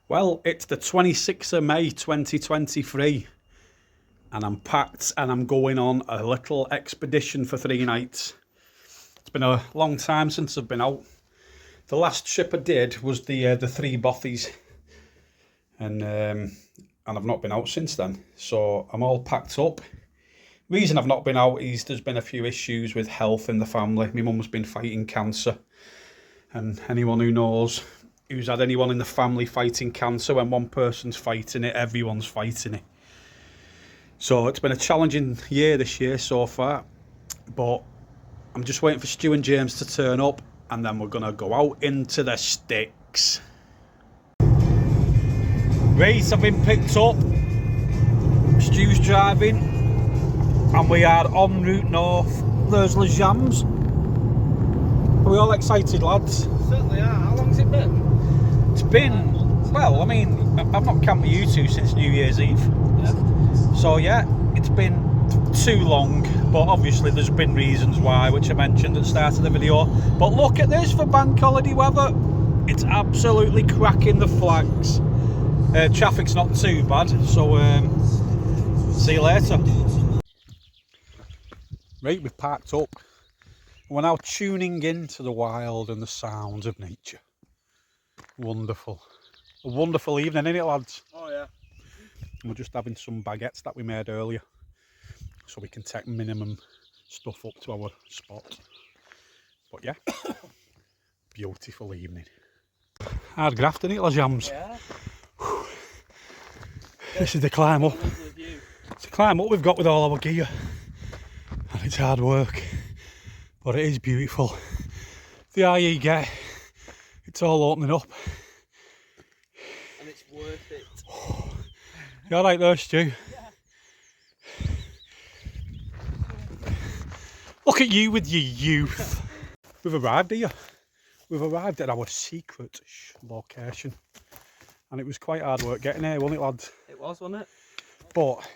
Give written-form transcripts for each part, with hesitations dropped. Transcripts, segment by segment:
Well, it's the 26th of May 2023 and I'm packed and I'm going on a little expedition for 3 nights. It's been a long time since I've been out. The last trip I did was the three bothies and I've not been out since then. So I'm all packed up. Reason I've not been out is there's been a few issues with health in the family. My mum's been fighting cancer, and anyone who knows who's had anyone in the family fighting cancer, when one person's fighting it, everyone's fighting it. So it's been a challenging year this year so far, but I'm just waiting for Stu and James to turn up and then we're going to go out into the sticks. Right, I've been picked up. Stu's driving and we are en route north. There's Les Jams. Are we all excited, lads? Certainly are. How long's it been? It's been, well, I mean, I've not camped with you two since New Year's Eve. Yeah. So yeah, it's been too long, but obviously there's been reasons why, which I mentioned at the start of the video. But look at this for bank holiday weather. It's absolutely cracking the flags. Traffic's not too bad, so see you later. Right, we've parked up. We're now tuning into the wild and the sounds of nature. Wonderful. A wonderful evening, isn't it, lads? Oh yeah. And we're just having some baguettes that we made earlier, so we can take minimum stuff up to our spot. But yeah, beautiful evening. Hard graft, innit, Les Jams? Yeah. This is the climb up. It's a climb up we've got with all our gear. And it's hard work, but it is beautiful. The higher you get, it's all opening up. And it's worth it. You alright there, Stu? Yeah. Look at you with your youth. We've arrived here. We've arrived at our secret location. And it was quite hard work getting here, wasn't it, lads? It was, wasn't it? But,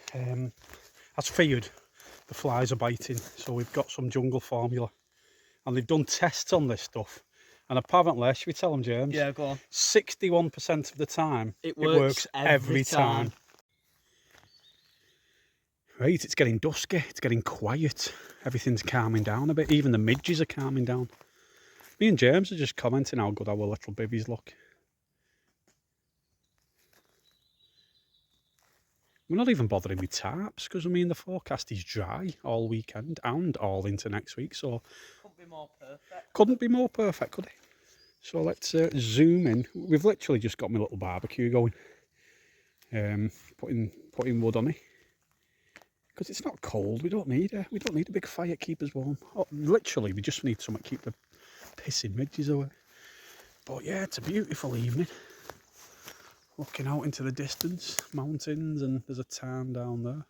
as feared, the flies are biting. So we've got some jungle formula. And they've done tests on this stuff. And apparently, should we tell them, James? Yeah, go on. 61% of the time, It works every time. Right, it's getting dusky, it's getting quiet. Everything's calming down a bit. Even the midges are calming down. Me and James are just commenting how good our little bivvies look. We're not even bothering with tarps because, I mean, the forecast is dry all weekend and all into next week. So Couldn't be more perfect. Couldn't be more perfect, could it? So let's zoom in. We've literally just got my little barbecue going. Putting wood on it. Because it's not cold, we don't need a big fire to keep us warm. Oh, literally, we just need something to keep the pissing midges away. But yeah, it's a beautiful evening. Looking out into the distance, mountains, and there's a town down there.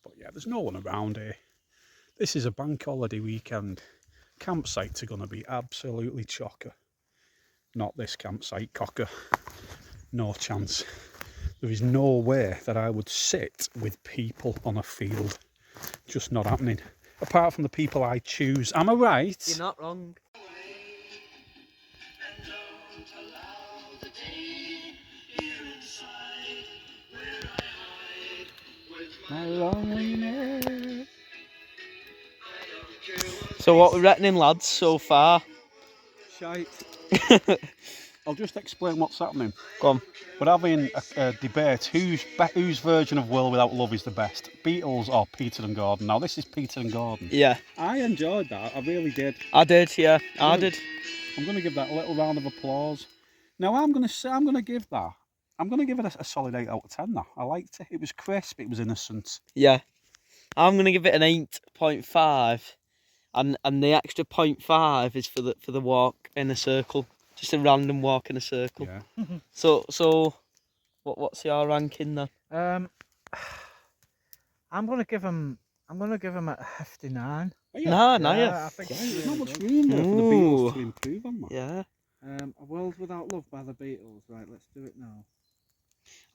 But yeah, there's no one around here. This is a bank holiday weekend. Campsites are going to be absolutely chocker. Not this campsite, cocker. No chance. There is no way that I would sit with people on a field. Just not happening. Apart from the people I choose. Am I right? You're not wrong. My loneliness. So what we're reckoning, lads, so far? Shite. I'll just explain what's happening. Go on. We're having a debate. Whose version of World Without Love is the best? Beatles or Peter and Gordon? Now, this is Peter and Gordon. Yeah. I enjoyed that. I really did. I did, yeah. I did. I'm going to give that a little round of applause. Now, I'm going to give it a solid 8 out of 10 now. I liked it. It was crisp. It was innocent. Yeah. I'm going to give it an 8.5. And the extra 0.5 is for the walk in a circle. Just a random walk in a circle. Yeah. So what's your ranking then? I'm gonna give him a hefty 9. No, Yeah, I think There's not much room there for the Beatles to improve on that. Yeah. A World Without Love by the Beatles. Right, let's do it now.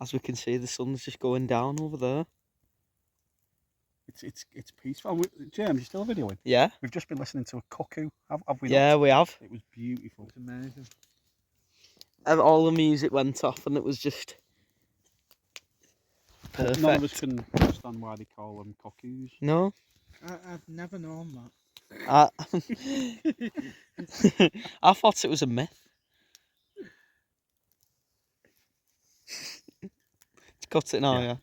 As we can see, the sun's just going down over there. It's peaceful. James, you still videoing? Yeah. We've just been listening to a cuckoo. Have we? Yeah, not? we have. It was beautiful. It's amazing. and all the music went off, and it was just perfect. None of us can understand why they call them cuckoos. No, I've never known that. I I thought it was a myth. Cut it now, yeah.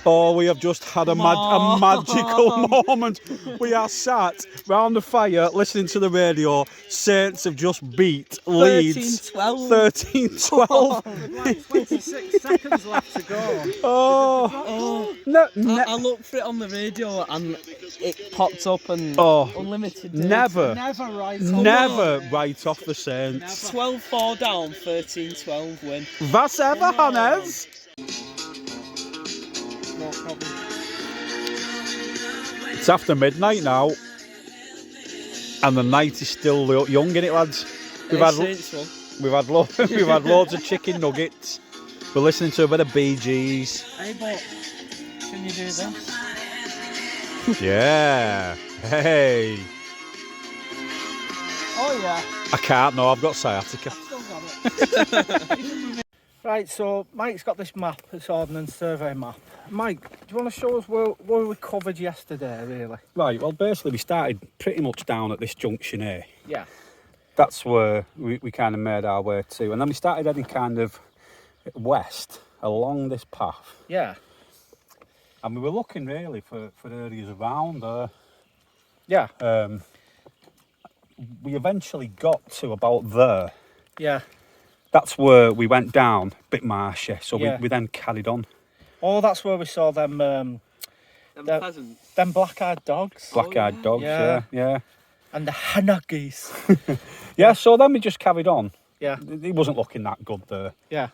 Oh, we have just had a magical moment. We are sat round the fire listening to the radio. Saints have just beat Leeds 13-12. With like 26 seconds left to go. Oh, no, I looked for it on the radio and it popped up and unlimited. Never write off the Saints. 12-4 down, 13-12 win. Was ever, Hannes? No problem. It's after midnight now, and the night is still young, innit, lads? We've had loads of chicken nuggets. We're listening to a bit of Bee Gees. Hey, but can you do this? Yeah. Hey. Oh yeah. I can't. No, I've got sciatica. Still got it. Right, so Mike's got this map, this Ordnance Survey map. Mike, do you want to show us where we covered yesterday, really? Right. Well, basically, we started pretty much down at this junction here. Yeah. That's where we kind of made our way to, and then we started heading kind of west along this path. Yeah. And we were looking really for areas around there. Yeah. We eventually got to about there. Yeah. That's where we went down, a bit marshy, so Yeah. we then carried on. Oh, that's where we saw them Pheasants. them black-eyed dogs. Black-eyed dogs, yeah. And the hanagis. Yeah, so then we just carried on. Yeah. It wasn't looking that good there. Yeah.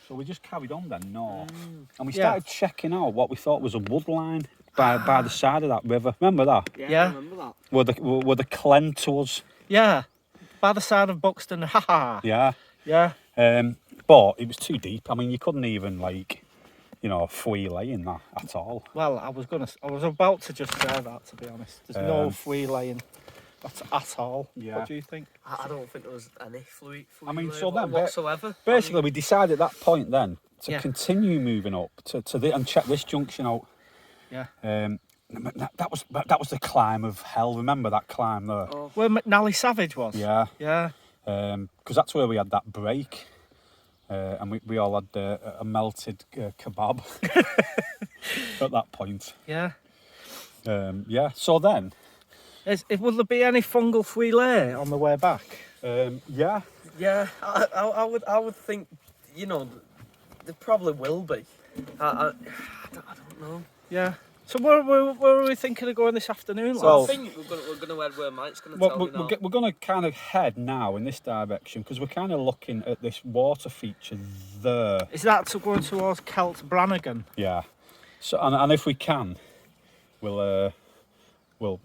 So we just carried on then north. And we Yeah. started checking out what we thought was a wood line by the side of that river. Remember that? Yeah. I remember that. Where the Clen to us. Yeah. By the side of Buxton. Haha. Yeah. Yeah. But it was too deep. I mean, you couldn't even fouiller in that at all. Well, I was about to just say that, to be honest. There's no free laying at all. Yeah. What do you think? I don't think there was any fluid I mean, so then whatsoever. basically we decided at that point then to Yeah. continue moving up and check this junction out. Yeah. That was the climb of hell. Remember that climb there? Oh. Where McNally Savage was? Yeah. Yeah. Because that's where we had that break. And we all had a melted kebab at that point. Yeah. Yeah. So then, Will there be any fungal fouillé on the way back? yeah. Yeah, I would think, there probably will be. I don't know. Yeah. So where are we thinking of going this afternoon? So- I think we're gonna head where Mike's gonna Well, tell me now. we're going to kind of head now in this direction because we're kind of looking at this water feature there. Is that going towards Kelt Brannigan? Yeah. So and if we can, we'll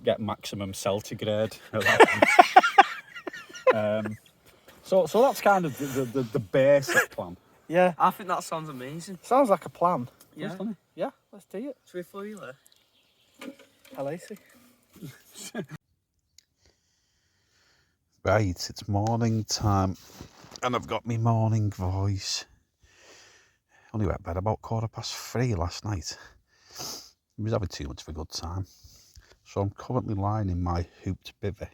get maximum centigrade. So that's kind of the basic plan. Yeah. I think that sounds amazing. Sounds like a plan. Yeah. Yeah, let's do it. Should we fly there? Lacey. Right, it's morning time, and I've got my morning voice. Only went to bed about 3:15 last night. I was having too much of a good time. So I'm currently lying in my hooped bivvy.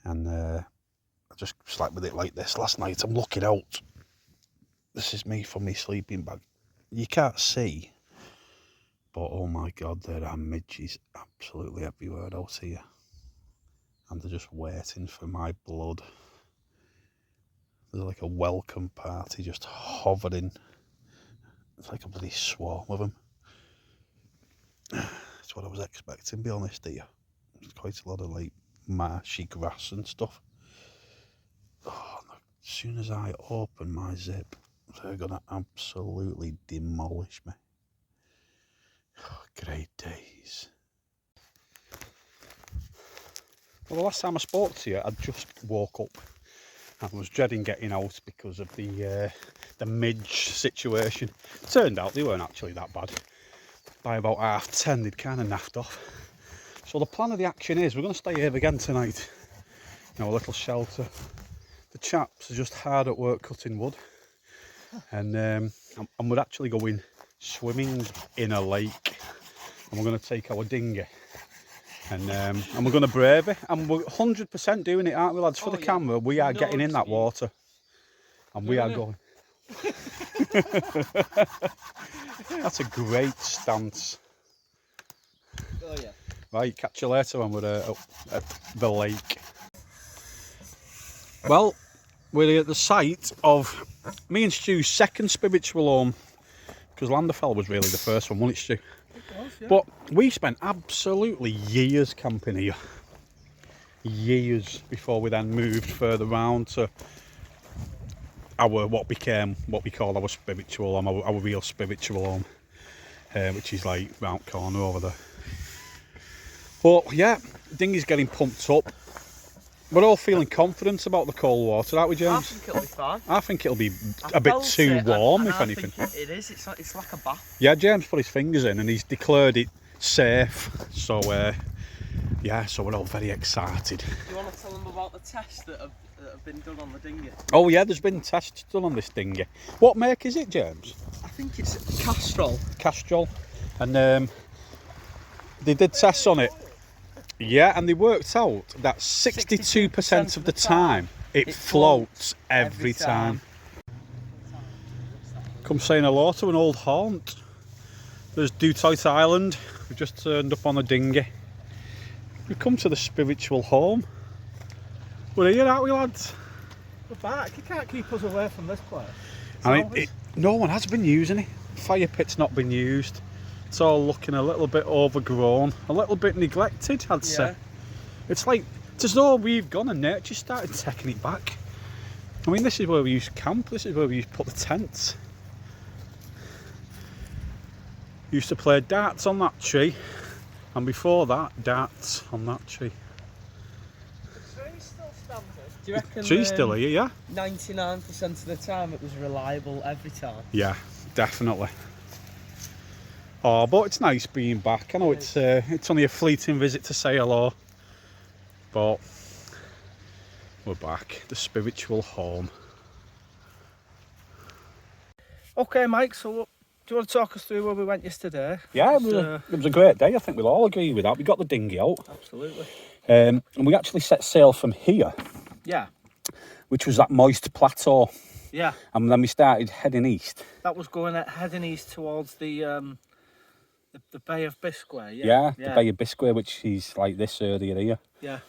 And I just slept with it like this last night. I'm looking out. This is me from my sleeping bag. You can't see. But oh my God, there are midges absolutely everywhere out here. And they're just waiting for my blood. There's like a welcome party just hovering. It's like a bloody swarm of them. That's what I was expecting, to be honest here. There's quite a lot of like marshy grass and stuff. Oh, as soon as I open my zip, they're gonna absolutely demolish me. Oh, great days. Well, the last time I spoke to you, I just woke up. I was dreading getting out because of the midge situation. Turned out they weren't actually that bad. By about 10:30, they'd kind of naffed off. So the plan of the action is we're going to stay here again tonight. A little shelter. The chaps are just hard at work cutting wood, and we're actually going swimming in a lake, and we're going to take our dinghy, and we're going to brave it, and we're 100% doing it, aren't we, lads? For the camera, we are getting in that water, and we are going. That's a great stance. Oh yeah. Right, catch you later when we're at the lake. Well, we're at the site of me and Stu's second spiritual home, because Landerfell was really the first one, wasn't it, Stu? It was, yeah. But we spent absolutely years camping here. Years before we then moved further round to our what we call our spiritual home, our real spiritual home, which is like round corner over there. But yeah, dinghy's getting pumped up. We're all feeling confident about the cold water, aren't we, James? I think it'll be fine. I think it'll be a bit too warm, if anything. It is. It's like a bath. Yeah, James put his fingers in and he's declared it safe. So yeah, so we're all very excited. Do you want to tell them about the tests that have been done on the dinghy? Oh yeah, there's been tests done on this dinghy. What make is it, James? I think it's Castrol. Castrol. And they did tests on it. Yeah, and they worked out that 62% of the time it floats every time. Come saying hello to an old haunt. There's Dutoit Island. We've just turned up on a dinghy. We've come to the spiritual home. We're here, aren't we, lads? We're back. You can't keep us away from this place. And no one has been using it. Fire pit's not been used. It's all looking a little bit overgrown, a little bit neglected, I'd say. It's like, it's as though we've gone and nature started taking it back. I mean, this is where we used to camp, this is where we used to put the tents. Used to play darts on that tree, and before that, darts on that tree. The tree's still standing. Do you reckon? Tree's still here, yeah? 99% of the time it was reliable every time. Yeah, definitely. Oh, but it's nice being back. I know it's only a fleeting visit to say hello, but we're back. The spiritual home. Okay, Mike, so do you want to talk us through where we went yesterday? Yeah, it was a great day. I think we'll all agree with that. We got the dinghy out. Absolutely. And we actually set sail from here, Yeah. which was that moist plateau. Yeah. And then we started heading east. That was heading east towards the Bay of Biscay. Yeah, the Bay of Biscay, which is like this area here. Yeah.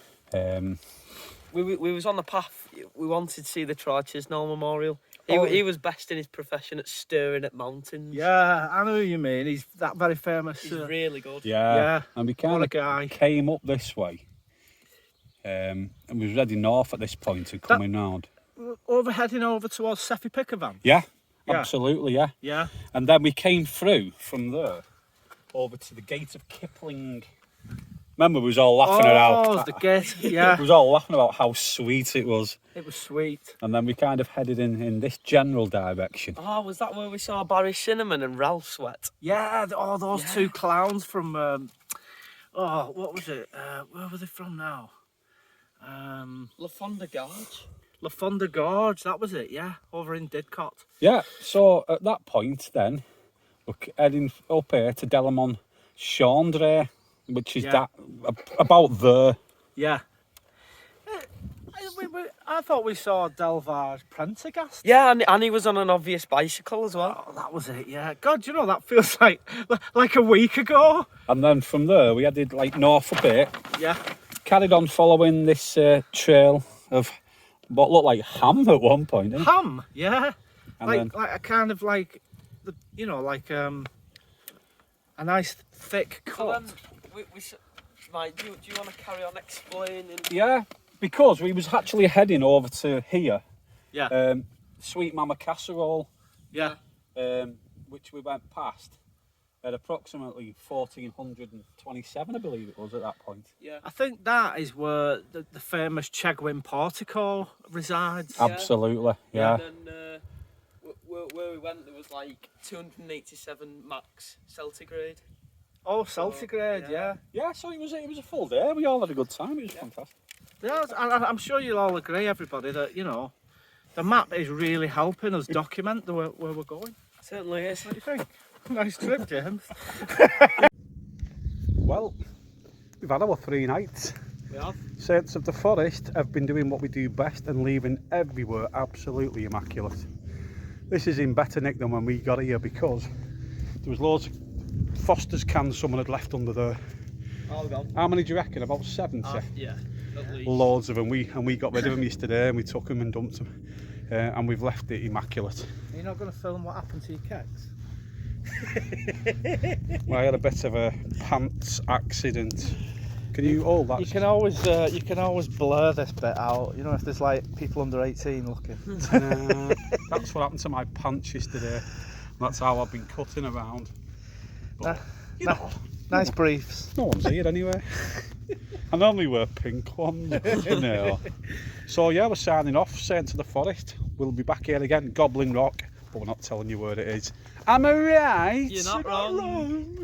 We was on the path. We wanted to see the Troy Chisnall Memorial. Oh. He was best in his profession at stirring at mountains. Yeah, I know who you mean. He's that very famous. He's really good. Yeah. And we What kind a of guy. came up this way. And we was heading north at this point and coming round. Heading over towards Seffi Pickervan. Yeah, Yeah. absolutely, yeah. Yeah. And then we came through from there over to the gate of Kipling. Remember, we was all laughing Oh, the gate. Yeah. We was all laughing about how sweet it was. It was sweet. And then we kind of headed in this general direction. Oh, was that where we saw Barry Cinnamon and Ralph Sweat? Yeah. Those two clowns from. What was it? Where were they from now? La Fonda Gorge. La Fonda Gorge. That was it. Yeah, over in Didcot. Yeah, so at that point then, we're heading up here to Delamont Chandray, which is about there. Yeah. I thought we saw Delvage Prendergast. Yeah, and he was on an obvious bicycle as well. Oh, that was it. Yeah. God, you know that feels like a week ago. And then from there we headed like north a bit. Yeah. Carried on following this trail of what looked like ham at one point. Didn't it? Ham. Yeah. And like then, like a kind of like a nice thick cut. Mike, do you want to carry on explaining? yeah, because we was actually heading over to here. Yeah. Sweet Mama Casserole. Yeah. Which we went past at approximately 1427, I believe it was at that point. Yeah. I think that is where the famous Chegwin Portico resides. Absolutely, yeah. And then where we went, there was like 287 max centigrade. Oh, centigrade, yeah. Yeah, so it was a full day. We all had a good time. It was fantastic. Yeah, and I'm sure you'll all agree, everybody, that, the map is really helping us document where we're going. Certainly is. What do you think? Nice trip, James. Well, we've had our 3 nights. We have. Saints of the Forest have been doing what we do best and leaving everywhere absolutely immaculate. This is in better nick than when we got here because there was loads of Foster's cans someone had left under there. All gone. How many do you reckon? About 70? Yeah, at least. Loads of them. We got rid of them yesterday and we took them and dumped them. And we've left it immaculate. You're not going to film what happened to your kegs? Well, I had a bit of a pants accident. Can you hold that? You can always blur this bit out. You know, if there's like people under 18 looking. That's what happened to my pants yesterday. That's how I've been cutting around. But, you know, Nice briefs. no one's here anyway. I normally wear pink ones. No. So yeah, we're signing off. Saints of the Forest. We'll be back here again. Goblin Rock. But we're not telling you where it is. Am I right? You're not wrong.